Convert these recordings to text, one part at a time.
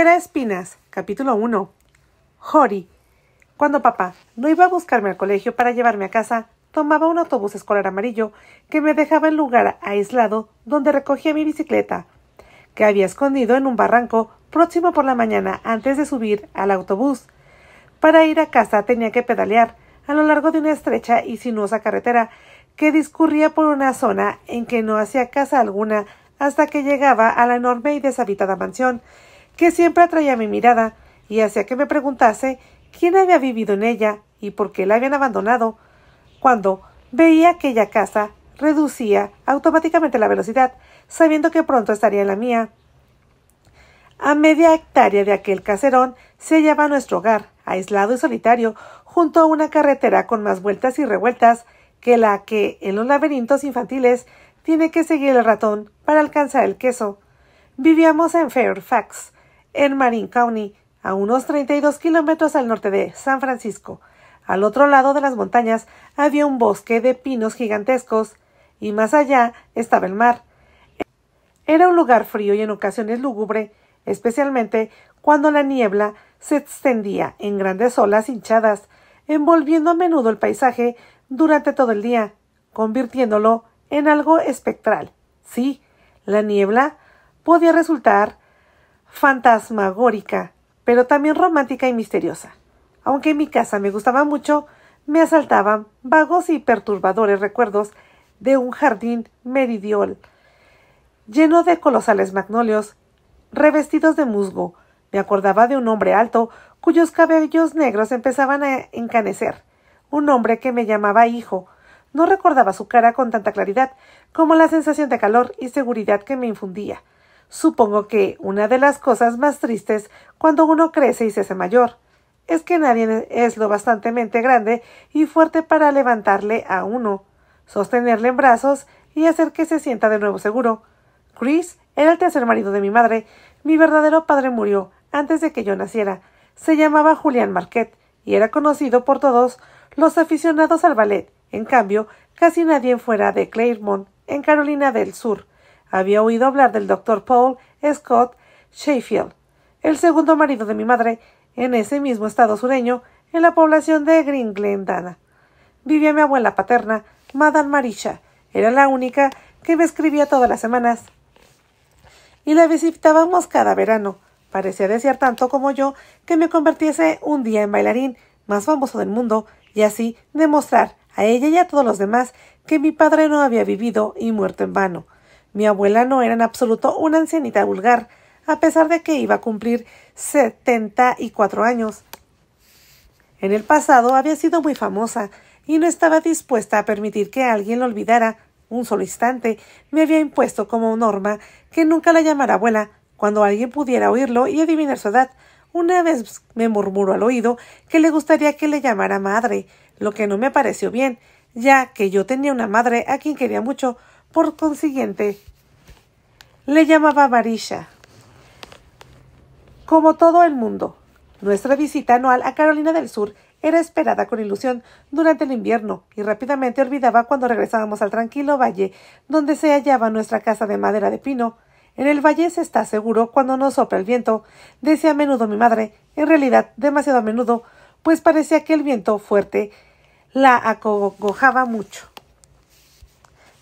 Piedra Espinas, capítulo 1. Jory. Cuando papá no iba a buscarme al colegio para llevarme a casa, tomaba un autobús escolar amarillo que me dejaba en lugar aislado donde recogía mi bicicleta, que había escondido en un barranco próximo por la mañana antes de subir al autobús. Para ir a casa tenía que pedalear a lo largo de una estrecha y sinuosa carretera que discurría por una zona en que no hacía casa alguna hasta que llegaba a la enorme y deshabitada mansión, que siempre atraía mi mirada y hacía que me preguntase quién había vivido en ella y por qué la habían abandonado. Cuando veía aquella casa, reducía automáticamente la velocidad, sabiendo que pronto estaría en la mía. A media hectárea de aquel caserón se hallaba nuestro hogar, aislado y solitario, junto a una carretera con más vueltas y revueltas que la que en los laberintos infantiles tiene que seguir el ratón para alcanzar el queso. Vivíamos en Fairfax, en Marin County, a unos 32 kilómetros al norte de San Francisco. Al otro lado de las montañas había un bosque de pinos gigantescos, y más allá estaba el mar. Era un lugar frío y en ocasiones lúgubre, especialmente cuando la niebla se extendía en grandes olas hinchadas, envolviendo a menudo el paisaje durante todo el día, convirtiéndolo en algo espectral. Sí, la niebla podía resultar fantasmagórica, pero también romántica y misteriosa. Aunque en mi casa me gustaba mucho, me asaltaban vagos y perturbadores recuerdos de un jardín meridional, lleno de colosales magnolios, revestidos de musgo. Me acordaba de un hombre alto, cuyos cabellos negros empezaban a encanecer, un hombre que me llamaba hijo. No recordaba su cara con tanta claridad como la sensación de calor y seguridad que me infundía. Supongo que una de las cosas más tristes cuando uno crece y se hace mayor es que nadie es lo bastantemente grande y fuerte para levantarle a uno, sostenerle en brazos y hacer que se sienta de nuevo seguro. Chris era el tercer marido de mi madre. Mi verdadero padre murió antes de que yo naciera. Se llamaba Julian Marquette y era conocido por todos los aficionados al ballet. En cambio, casi nadie fuera de Claremont, en Carolina del Sur, había oído hablar del Dr. Paul Scott Sheffield, el segundo marido de mi madre, en ese mismo estado sureño, en la población de Green Glendana. Vivía mi abuela paterna, Madame Marisha. Era la única que me escribía todas las semanas, y la visitábamos cada verano. Parecía desear tanto como yo que me convirtiese un día en bailarín más famoso del mundo, y así demostrar a ella y a todos los demás que mi padre no había vivido y muerto en vano. Mi abuela no era en absoluto una ancianita vulgar, a pesar de que iba a cumplir 74 años. En el pasado había sido muy famosa y no estaba dispuesta a permitir que alguien lo olvidara un solo instante. Me había impuesto como norma que nunca la llamara abuela cuando alguien pudiera oírlo y adivinar su edad. Una vez me murmuró al oído que le gustaría que le llamara madre, lo que no me pareció bien, ya que yo tenía una madre a quien quería mucho. Por consiguiente, le llamaba Marisha. Como todo el mundo, nuestra visita anual a Carolina del Sur era esperada con ilusión durante el invierno y rápidamente olvidaba cuando regresábamos al tranquilo valle donde se hallaba nuestra casa de madera de pino. En el valle se está seguro cuando no sopla el viento, decía a menudo mi madre, en realidad demasiado a menudo, pues parecía que el viento fuerte la acongojaba mucho.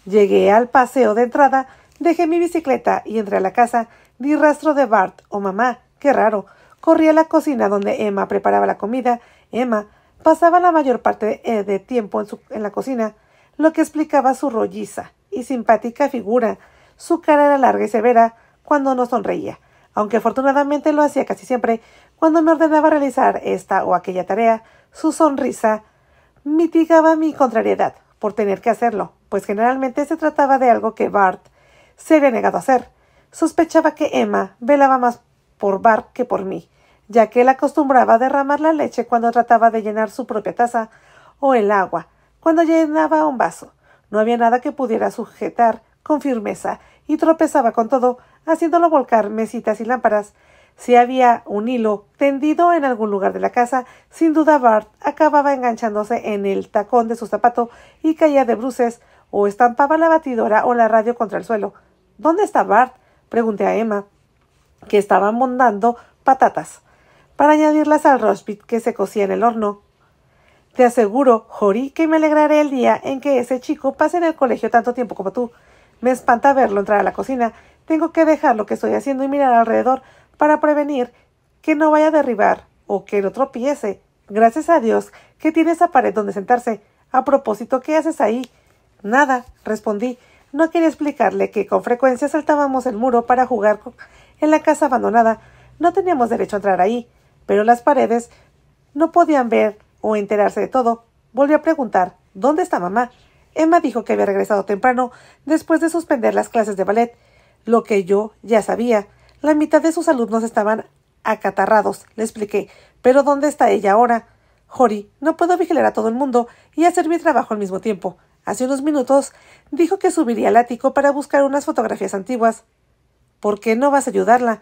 Llegué al paseo de entrada, dejé mi bicicleta y entré a la casa. Ni rastro de Bart o mamá. ¡Qué raro! Corrí a la cocina donde Emma preparaba la comida. Emma pasaba la mayor parte de tiempo en la cocina, lo que explicaba su rolliza y simpática figura. Su cara era larga y severa cuando no sonreía, aunque afortunadamente lo hacía casi siempre cuando me ordenaba realizar esta o aquella tarea. Su sonrisa mitigaba mi contrariedad por tener que hacerlo, pues generalmente se trataba de algo que Bart se había negado a hacer. Sospechaba que Emma velaba más por Bart que por mí, ya que él acostumbraba a derramar la leche cuando trataba de llenar su propia taza, o el agua cuando llenaba un vaso. No había nada que pudiera sujetar con firmeza, y tropezaba con todo, haciéndolo volcar mesitas y lámparas. Si había un hilo tendido en algún lugar de la casa, sin duda Bart acababa enganchándose en el tacón de su zapato y caía de bruces, o estampaba la batidora o la radio contra el suelo. —¿Dónde está Bart? —pregunté a Emma, que estaba mondando patatas, para añadirlas al roast beef que se cocía en el horno. Te aseguro, Jory, que me alegraré el día en que ese chico pase en el colegio tanto tiempo como tú. Me espanta verlo entrar a la cocina. Tengo que dejar lo que estoy haciendo y mirar alrededor para prevenir que no vaya a derribar o que no tropiece. Gracias a Dios que tiene esa pared donde sentarse. A propósito, ¿qué haces ahí? Nada, respondí. No quería explicarle que con frecuencia saltábamos el muro para jugar en la casa abandonada. No teníamos derecho a entrar ahí, pero las paredes no podían ver o enterarse de todo. Volví a preguntar, ¿dónde está mamá? Emma dijo que había regresado temprano después de suspender las clases de ballet, lo que yo ya sabía. La mitad de sus alumnos estaban acatarrados, le expliqué. ¿Pero dónde está ella ahora? Jory, no puedo vigilar a todo el mundo y hacer mi trabajo al mismo tiempo. Hace unos minutos dijo que subiría al ático para buscar unas fotografías antiguas. ¿Por qué no vas a ayudarla?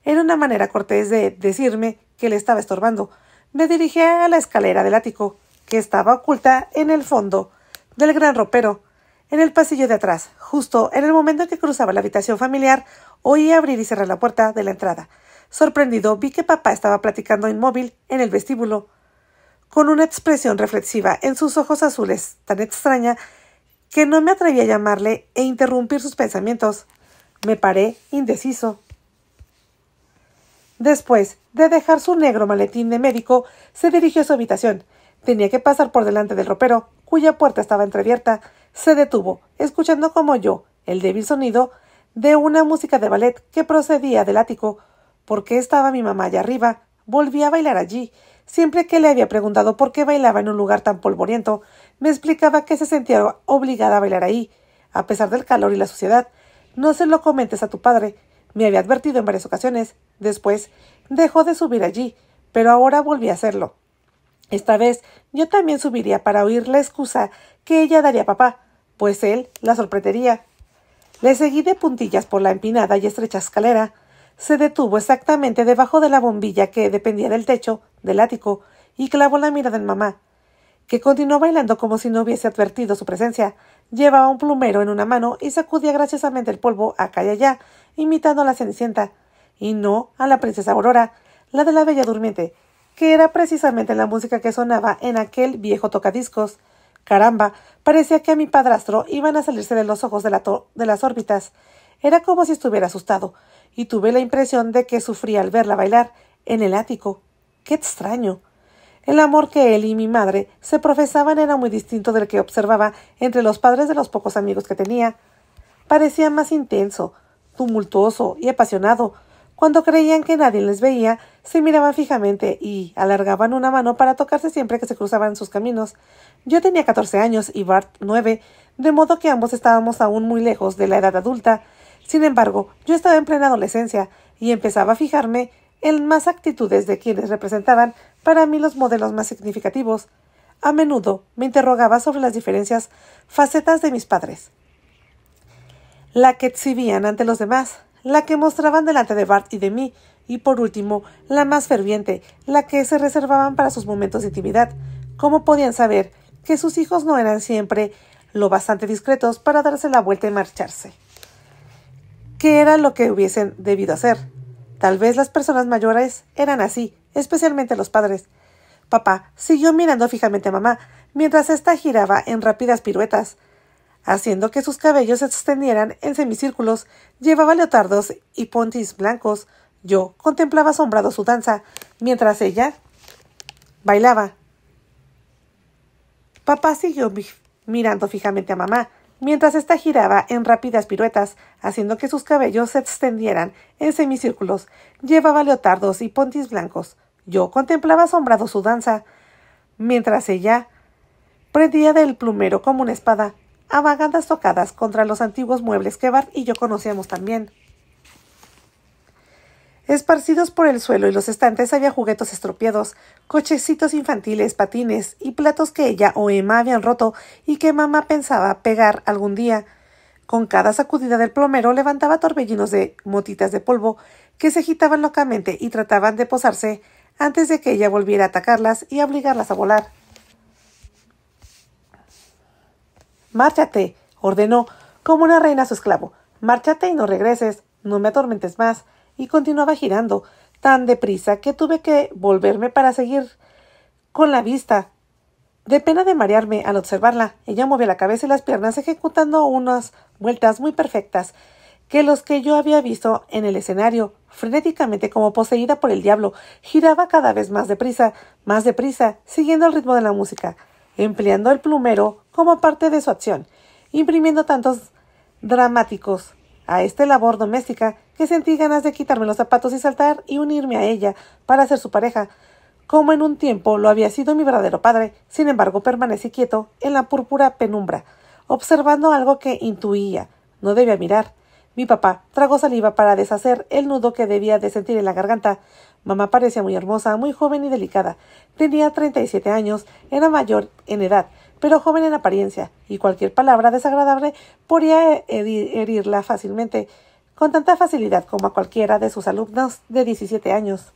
Era una manera cortés de decirme que le estaba estorbando. Me dirigí a la escalera del ático, que estaba oculta en el fondo del gran ropero, en el pasillo de atrás. Justo en el momento en que cruzaba la habitación familiar, oí abrir y cerrar la puerta de la entrada. Sorprendido, vi que papá estaba platicando inmóvil en el vestíbulo, con una expresión reflexiva en sus ojos azules tan extraña que no me atreví a llamarle e interrumpir sus pensamientos. Me paré indeciso. Después de dejar su negro maletín de médico, se dirigió a su habitación. Tenía que pasar por delante del ropero, cuya puerta estaba entreabierta. Se detuvo, escuchando como yo el débil sonido de una música de ballet que procedía del ático. ¿Por qué estaba mi mamá allá arriba? Volví a bailar allí. Siempre que le había preguntado por qué bailaba en un lugar tan polvoriento, me explicaba que se sentía obligada a bailar ahí, a pesar del calor y la suciedad. No se lo comentes a tu padre. Me había advertido en varias ocasiones. Después dejó de subir allí, pero ahora volví a hacerlo. Esta vez yo también subiría para oír la excusa que ella daría a papá, pues él la sorprendería. Le seguí de puntillas por la empinada y estrecha escalera. Se detuvo exactamente debajo de la bombilla que dependía del techo del ático y clavó la mirada en mamá, que continuó bailando como si no hubiese advertido su presencia. Llevaba un plumero en una mano y sacudía graciosamente el polvo acá y allá, imitando a la Cenicienta, y no a la princesa Aurora, la de la Bella Durmiente, que era precisamente la música que sonaba en aquel viejo tocadiscos. Caramba, parecía que a mi padrastro iban a salirse de los ojos de las órbitas. Era como si estuviera asustado, y tuve la impresión de que sufría al verla bailar en el ático. ¡Qué extraño! El amor que él y mi madre se profesaban era muy distinto del que observaba entre los padres de los pocos amigos que tenía. Parecía más intenso, tumultuoso y apasionado. Cuando creían que nadie les veía, se miraban fijamente y alargaban una mano para tocarse siempre que se cruzaban sus caminos. Yo tenía 14 años y Bart 9, de modo que ambos estábamos aún muy lejos de la edad adulta. Sin embargo, yo estaba en plena adolescencia y empezaba a fijarme en más actitudes de quienes representaban para mí los modelos más significativos. A menudo me interrogaba sobre las diferentes facetas de mis padres, la que exhibían ante los demás, la que mostraban delante de Bart y de mí, y por último, la más ferviente, la que se reservaban para sus momentos de intimidad. ¿Cómo podían saber que sus hijos no eran siempre lo bastante discretos para darse la vuelta y marcharse? ¿Qué era lo que hubiesen debido hacer? Tal vez las personas mayores eran así, especialmente los padres. Papá siguió mirando fijamente a mamá, mientras ésta giraba en rápidas piruetas, haciendo que sus cabellos se extendieran en semicírculos. Llevaba leotardos y pontis blancos. Yo contemplaba asombrado su danza, mientras ella bailaba. Papá siguió mirando fijamente a mamá, mientras ésta giraba en rápidas piruetas, haciendo que sus cabellos se extendieran en semicírculos. Llevaba leotardos y pontis blancos. Yo contemplaba asombrado su danza, mientras ella prendía del plumero como una espada, a vagadas tocadas contra los antiguos muebles que Bart y yo conocíamos también. Esparcidos por el suelo y los estantes había juguetes estropeados, cochecitos infantiles, patines y platos que ella o Emma habían roto y que mamá pensaba pegar algún día. Con cada sacudida del plomero levantaba torbellinos de motitas de polvo que se agitaban locamente y trataban de posarse antes de que ella volviera a atacarlas y a obligarlas a volar. «Márchate», ordenó, como una reina a su esclavo. «Márchate y no regreses, no me atormentes más». Y continuaba girando, tan deprisa que tuve que volverme para seguir con la vista. De pena de marearme al observarla, ella movía la cabeza y las piernas ejecutando unas vueltas muy perfectas que yo había visto en el escenario. Frenéticamente, como poseída por el diablo, giraba cada vez más deprisa, siguiendo el ritmo de la música, empleando el plumero como parte de su acción, imprimiendo tantos dramáticos a esta labor doméstica que sentí ganas de quitarme los zapatos y saltar y unirme a ella para ser su pareja, como en un tiempo lo había sido mi verdadero padre. Sin embargo, permanecí quieto en la púrpura penumbra, observando algo que intuía. No debía mirar. Mi papá tragó saliva para deshacer el nudo que debía de sentir en la garganta. Mamá parecía muy hermosa, muy joven y delicada. Tenía 37 años, era mayor en edad, pero joven en apariencia, y cualquier palabra desagradable podía herirla fácilmente, con tanta facilidad como a cualquiera de sus alumnos de 17 años.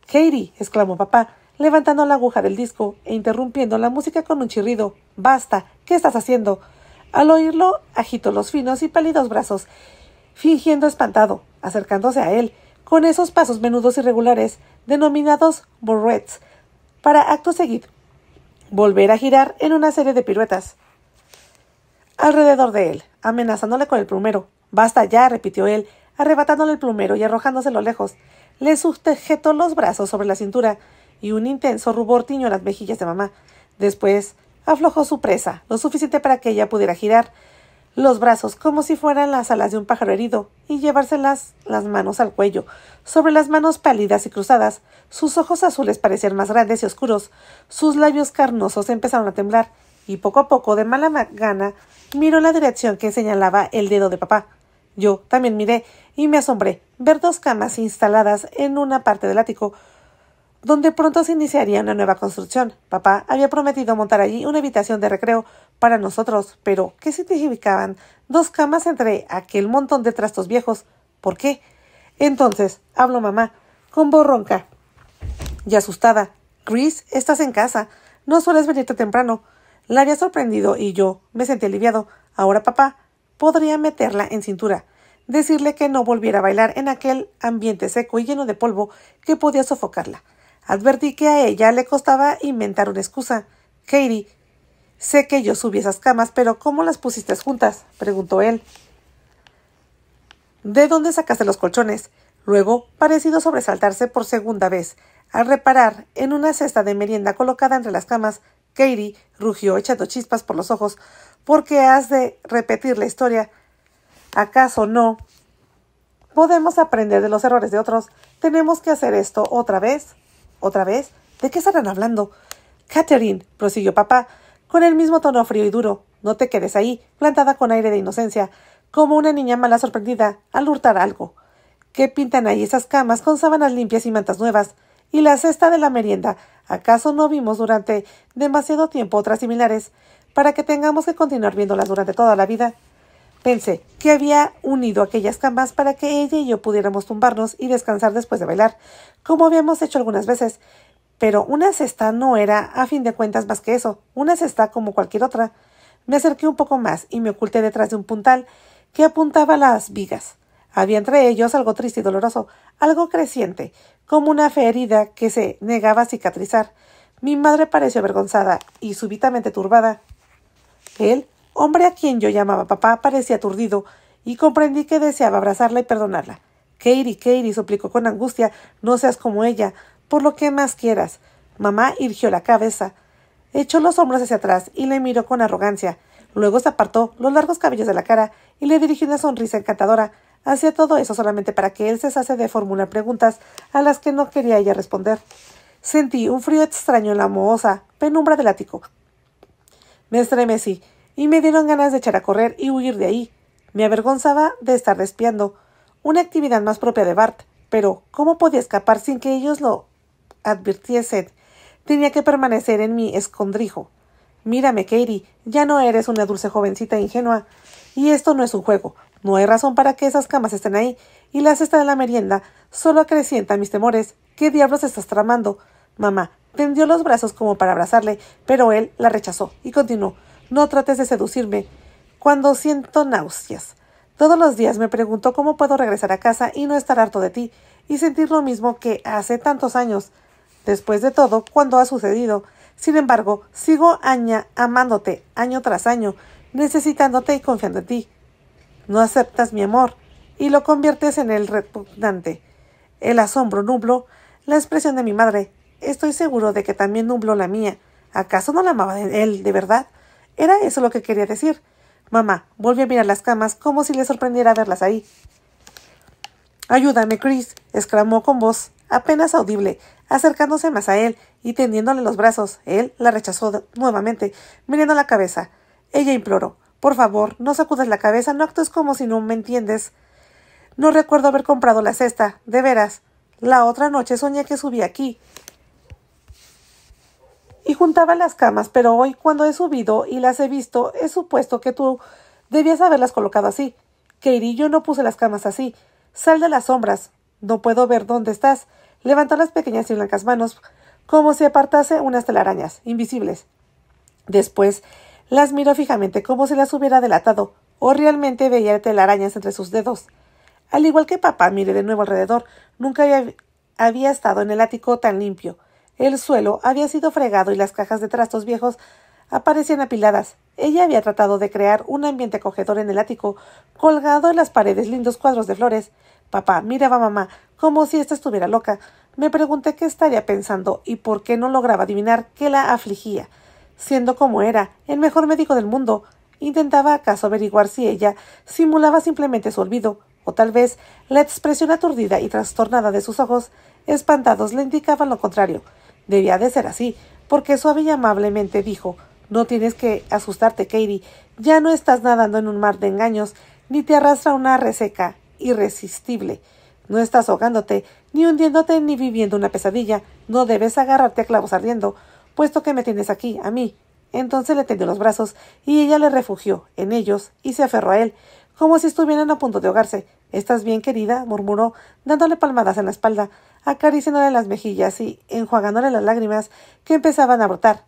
—Katie —exclamó papá, levantando la aguja del disco e interrumpiendo la música con un chirrido—, basta, ¿qué estás haciendo? Al oírlo, agitó los finos y pálidos brazos, fingiendo espantado, acercándose a él, con esos pasos menudos y regulares, denominados burrettes, para acto seguido volver a girar en una serie de piruetas alrededor de él, amenazándole con el plumero. —Basta ya —repitió él, arrebatándole el plumero y arrojándoselo lejos. Le sujetó los brazos sobre la cintura y un intenso rubor tiñó las mejillas de mamá. Después aflojó su presa, lo suficiente para que ella pudiera girar los brazos como si fueran las alas de un pájaro herido y llevárselas las manos al cuello. Sobre las manos pálidas y cruzadas, sus ojos azules parecían más grandes y oscuros. Sus labios carnosos empezaron a temblar y poco a poco, de mala gana, miró en la dirección que señalaba el dedo de papá. Yo también miré y me asombré ver 2 camas instaladas en una parte del ático, donde pronto se iniciaría una nueva construcción. Papá había prometido montar allí una habitación de recreo para nosotros, pero ¿qué significaban 2 camas entre aquel montón de trastos viejos? ¿Por qué? Entonces habló mamá, con voz ronca y asustada. —Chris, estás en casa. No sueles venirte temprano. La había sorprendido y yo me sentí aliviado. Ahora papá podría meterla en cintura, decirle que no volviera a bailar en aquel ambiente seco y lleno de polvo que podía sofocarla. Advertí que a ella le costaba inventar una excusa. —Katie, sé que yo subí esas camas, pero ¿cómo las pusiste juntas? —preguntó él. —¿De dónde sacaste los colchones? Luego, parecido sobresaltarse por segunda vez, al reparar en una cesta de merienda colocada entre las camas, Katie rugió echando chispas por los ojos. —¿Por qué has de repetir la historia? ¿Acaso no podemos aprender de los errores de otros? ¿Tenemos que hacer esto otra vez? —¿Otra vez? ¿De qué estarán hablando? —Catherine —prosiguió papá, con el mismo tono frío y duro—, no te quedes ahí, plantada con aire de inocencia, como una niña mala sorprendida al hurtar algo. ¿Qué pintan ahí esas camas con sábanas limpias y mantas nuevas? ¿Y la cesta de la merienda? ¿Acaso no vimos durante demasiado tiempo otras similares para que tengamos que continuar viéndolas durante toda la vida? Pensé que había unido aquellas camas para que ella y yo pudiéramos tumbarnos y descansar después de bailar, como habíamos hecho algunas veces. Pero una cesta no era, a fin de cuentas, más que eso, una cesta como cualquier otra. Me acerqué un poco más y me oculté detrás de un puntal que apuntaba a las vigas. Había entre ellos algo triste y doloroso, algo creciente, como una herida que se negaba a cicatrizar. Mi madre pareció avergonzada y súbitamente turbada. Él, hombre a quien yo llamaba papá, parecía aturdido, y comprendí que deseaba abrazarla y perdonarla. —Katie, suplicó con angustia, no seas como ella, por lo que más quieras. Mamá irguió la cabeza, echó los hombros hacia atrás y le miró con arrogancia. Luego se apartó los largos cabellos de la cara y le dirigió una sonrisa encantadora. Hacía todo eso solamente para que él cesase de formular preguntas a las que no quería ella responder. Sentí un frío extraño en la mohosa penumbra del ático. Me estremecí y me dieron ganas de echar a correr y huir de ahí. Me avergonzaba de estar espiando, una actividad más propia de Bart, pero ¿cómo podía escapar sin que ellos lo advirtiesen? Tenía que permanecer en mi escondrijo. Mírame, Katie, ya no eres una dulce jovencita ingenua, y esto no es un juego. No hay razón para que esas camas estén ahí, y la cesta de la merienda solo acrecienta mis temores. ¿Qué diablos estás tramando? Mamá tendió los brazos como para abrazarle, pero él la rechazó y continuó. No trates de seducirme cuando siento náuseas. Todos los días me pregunto cómo puedo regresar a casa y no estar harto de ti. y sentir lo mismo que hace tantos años. Después de todo, cuando ha sucedido. Sin embargo, sigo amándote año tras año, necesitándote y confiando en ti. No aceptas mi amor y lo conviertes en el repugnante. El asombro nubló la expresión de mi madre. Estoy seguro de que también nubló la mía. ¿Acaso no la amaba él de verdad? ¿Era eso lo que quería decir? Mamá volvió a mirar las camas como si le sorprendiera verlas ahí. «Ayúdame, Chris», exclamó con voz apenas audible, acercándose más a él y tendiéndole los brazos. Él la rechazó nuevamente, mirando la cabeza. Ella imploró. «Por favor, no sacudas la cabeza, no actúes como si no me entiendes. No recuerdo haber comprado la cesta, de veras. La otra noche soñé que subí aquí y juntaba las camas, pero hoy, cuando he subido y las he visto, he supuesto que tú debías haberlas colocado así. Katie, yo no puse las camas así. Sal de las sombras. No puedo ver dónde estás». Levantó las pequeñas y blancas manos como si apartase unas telarañas invisibles. Después las miró fijamente como si las hubiera delatado, o realmente veía telarañas entre sus dedos. Al igual que papá, miré de nuevo alrededor. Nunca había estado en el ático tan limpio. El suelo había sido fregado y las cajas de trastos viejos aparecían apiladas. Ella había tratado de crear un ambiente acogedor en el ático, colgado en las paredes lindos cuadros de flores. Papá miraba a mamá como si ésta estuviera loca. Me pregunté qué estaría pensando y por qué no lograba adivinar qué la afligía. Siendo como era, el mejor médico del mundo, ¿intentaba acaso averiguar si ella simulaba simplemente su olvido? O tal vez la expresión aturdida y trastornada de sus ojos espantados le indicaban lo contrario. Debía de ser así, porque suave y amablemente dijo: «No tienes que asustarte, Katie. Ya no estás nadando en un mar de engaños, ni te arrastra una reseca irresistible. No estás ahogándote, ni hundiéndote, ni viviendo una pesadilla. No debes agarrarte a clavos ardiendo, puesto que me tienes aquí, a mí». Entonces le tendió los brazos, y ella le refugió en ellos, y se aferró a él, como si estuvieran a punto de ahogarse. «¿Estás bien, querida?», murmuró, dándole palmadas en la espalda, acariciándole las mejillas y enjuagándole las lágrimas que empezaban a brotar.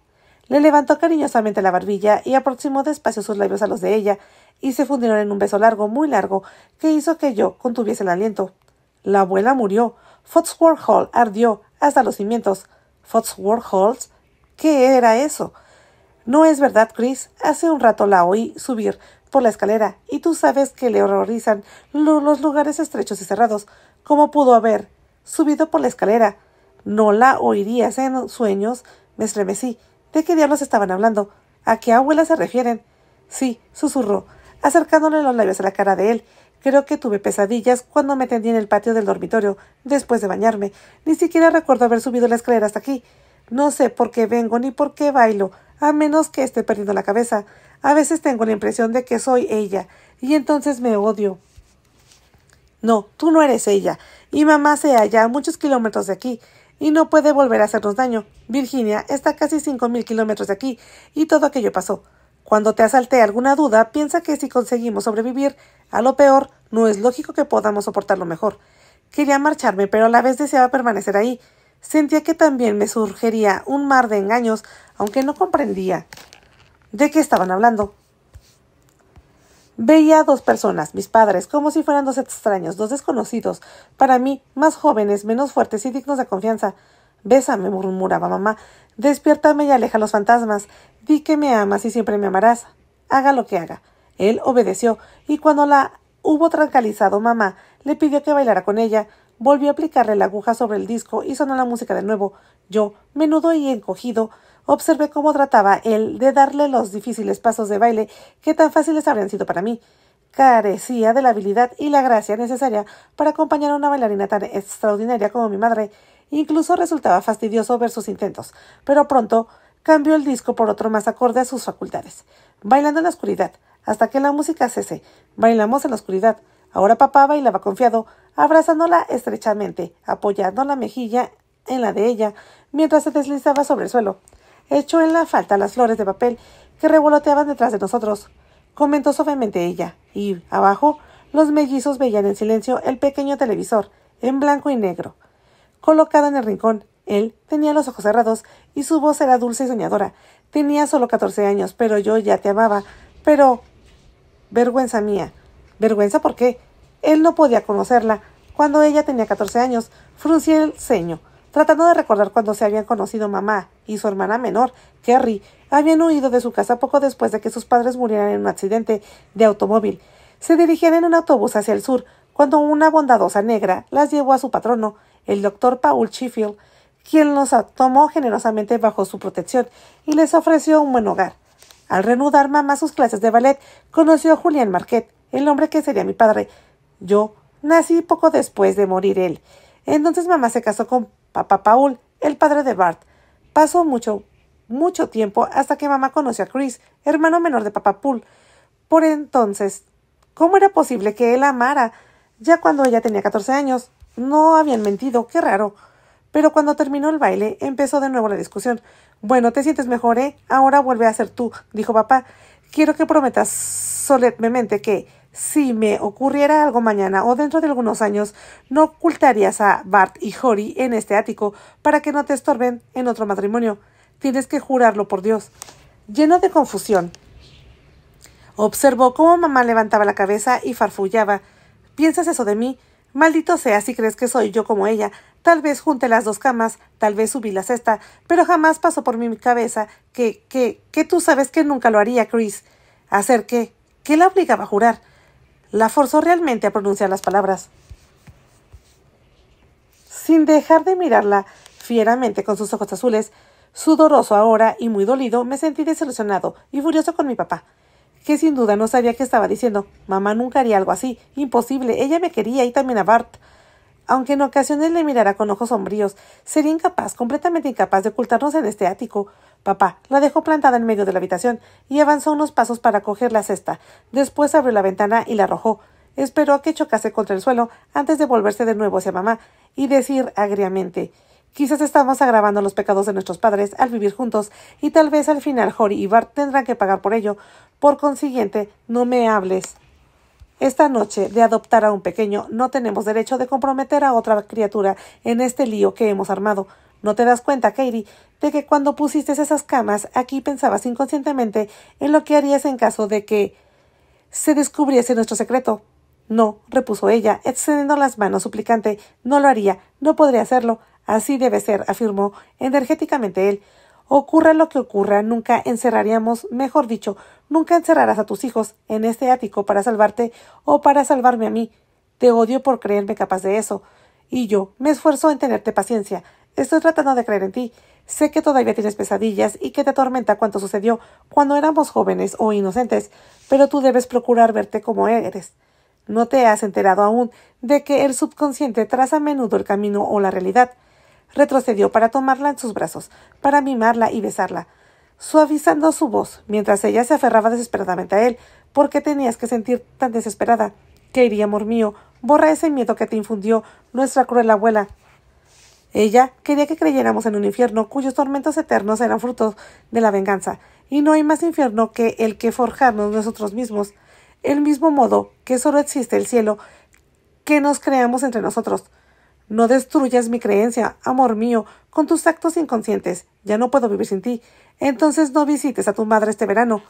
Le levantó cariñosamente la barbilla y aproximó despacio sus labios a los de ella, y se fundieron en un beso largo, muy largo, que hizo que yo contuviese el aliento. La abuela murió. Foxworth Hall ardió hasta los cimientos. ¿Foxworth Hall? ¿Qué era eso? No es verdad, Chris. Hace un rato la oí subir por la escalera, y tú sabes que le horrorizan los lugares estrechos y cerrados. ¿Cómo pudo haber subido por la escalera? ¿No la oirías en sueños? Me estremecí. ¿De qué diablos estaban hablando? ¿A qué abuela se refieren? Sí, susurró, acercándole los labios a la cara de él. Creo que tuve pesadillas cuando me tendí en el patio del dormitorio, después de bañarme. Ni siquiera recuerdo haber subido la escalera hasta aquí. No sé por qué vengo ni por qué bailo, a menos que esté perdiendo la cabeza. A veces tengo la impresión de que soy ella, y entonces me odio. No, tú no eres ella, y mamá se halla a muchos kilómetros de aquí, y no puede volver a hacernos daño. Virginia está a casi 5.000 kilómetros de aquí, y todo aquello pasó. Cuando te asalte alguna duda, piensa que si conseguimos sobrevivir a lo peor, no es lógico que podamos soportarlo mejor. Quería marcharme, pero a la vez deseaba permanecer ahí. Sentía que también me surgiría un mar de engaños, aunque no comprendía de qué estaban hablando. Veía a dos personas, mis padres, como si fueran dos extraños, dos desconocidos, para mí, más jóvenes, menos fuertes y dignos de confianza. «Bésame», murmuraba mamá. «Despiértame y aleja los fantasmas. Di que me amas y siempre me amarás. Haga lo que haga». Él obedeció, y cuando la hubo tranquilizado, mamá le pidió que bailara con ella. Volvió a aplicarle la aguja sobre el disco y sonó la música de nuevo. Yo, menudo y encogido, observé cómo trataba él de darle los difíciles pasos de baile que tan fáciles habrían sido para mí. Carecía de la habilidad y la gracia necesaria para acompañar a una bailarina tan extraordinaria como mi madre. Incluso resultaba fastidioso ver sus intentos, pero pronto cambió el disco por otro más acorde a sus facultades. Bailando en la oscuridad, hasta que la música cese. Bailamos en la oscuridad. Ahora papá bailaba confiado, abrazándola estrechamente, apoyando la mejilla en la de ella, mientras se deslizaba sobre el suelo. Echó en la falta las flores de papel que revoloteaban detrás de nosotros, comentó suavemente ella, y, abajo, los mellizos veían en silencio el pequeño televisor, en blanco y negro, colocado en el rincón. Él tenía los ojos cerrados, y su voz era dulce y soñadora. Tenía solo 14 años, pero yo ya te amaba. Pero... vergüenza mía. ¿Vergüenza por qué? Él no podía conocerla. cuando ella tenía 14 años. Fruncí el ceño, tratando de recordar cuando se habían conocido. Mamá y su hermana menor, Kerry, habían huido de su casa poco después de que sus padres murieran en un accidente de automóvil. Se dirigían en un autobús hacia el sur, cuando una bondadosa negra las llevó a su patrono, el doctor Paul Sheffield, quien los tomó generosamente bajo su protección y les ofreció un buen hogar. Al reanudar mamá sus clases de ballet, conoció a Julián Marquette, el hombre que sería mi padre. Yo nací poco después de morir él. Entonces mamá se casó con papá Paul, el padre de Bart. Pasó mucho tiempo hasta que mamá conoció a Chris, hermano menor de papá Paul. Por entonces, ¿cómo era posible que él amara? Ya cuando ella tenía 14 años. No habían mentido, qué raro. Pero cuando terminó el baile, empezó de nuevo la discusión. Bueno, ¿te sientes mejor, eh? Ahora vuelve a ser tú, dijo papá. Quiero que prometas solemnemente que, si me ocurriera algo mañana o dentro de algunos años, no ocultarías a Bart y Jory en este ático para que no te estorben en otro matrimonio. Tienes que jurarlo por Dios. Lleno de confusión, observó cómo mamá levantaba la cabeza y farfullaba. ¿Piensas eso de mí? Maldito sea si crees que soy yo como ella. Tal vez junté las dos camas, tal vez subí la cesta, pero jamás pasó por mi cabeza que tú sabes que nunca lo haría, Chris. ¿Hacer qué? ¿Qué la obligaba a jurar? La forzó realmente a pronunciar las palabras. Sin dejar de mirarla fieramente con sus ojos azules, sudoroso ahora y muy dolido, me sentí desilusionado y furioso con mi papá, que sin duda no sabía qué estaba diciendo. Mamá nunca haría algo así. Imposible. Ella me quería y también a Bart. Aunque en ocasiones le mirara con ojos sombríos, sería incapaz, completamente incapaz de ocultarnos en este ático. Papá la dejó plantada en medio de la habitación y avanzó unos pasos para coger la cesta. Después abrió la ventana y la arrojó. Esperó a que chocase contra el suelo antes de volverse de nuevo hacia mamá y decir agriamente: quizás estamos agravando los pecados de nuestros padres al vivir juntos, y tal vez al final Jory y Bart tendrán que pagar por ello. Por consiguiente, no me hables esta noche de adoptar a un pequeño. No tenemos derecho de comprometer a otra criatura en este lío que hemos armado. ¿No te das cuenta, Katie, de que cuando pusiste esas camas aquí pensabas inconscientemente en lo que harías en caso de que se descubriese nuestro secreto? No, repuso ella, extendiendo las manos suplicante. No lo haría, no podría hacerlo. Así debe ser, afirmó energéticamente él. Ocurra lo que ocurra, nunca encerraríamos, mejor dicho, nunca encerrarás a tus hijos en este ático para salvarte o para salvarme a mí. Te odio por creerme capaz de eso. Y yo me esfuerzo en tenerte paciencia. Estoy tratando de creer en ti. Sé que todavía tienes pesadillas y que te atormenta cuanto sucedió cuando éramos jóvenes o inocentes, pero tú debes procurar verte como eres. ¿No te has enterado aún de que el subconsciente traza a menudo el camino o la realidad? Retrocedió para tomarla en sus brazos, para mimarla y besarla, suavizando su voz, mientras ella se aferraba desesperadamente a él. ¿Por qué tenías que sentir tan desesperada? Katie, amor mío, borra ese miedo que te infundió nuestra cruel abuela. Ella quería que creyéramos en un infierno cuyos tormentos eternos eran fruto de la venganza, y no hay más infierno que el que forjarnos nosotros mismos, el mismo modo que solo existe el cielo que nos creamos entre nosotros. No destruyas mi creencia, amor mío, con tus actos inconscientes. Ya no puedo vivir sin ti. Entonces no visites a tu madre este verano.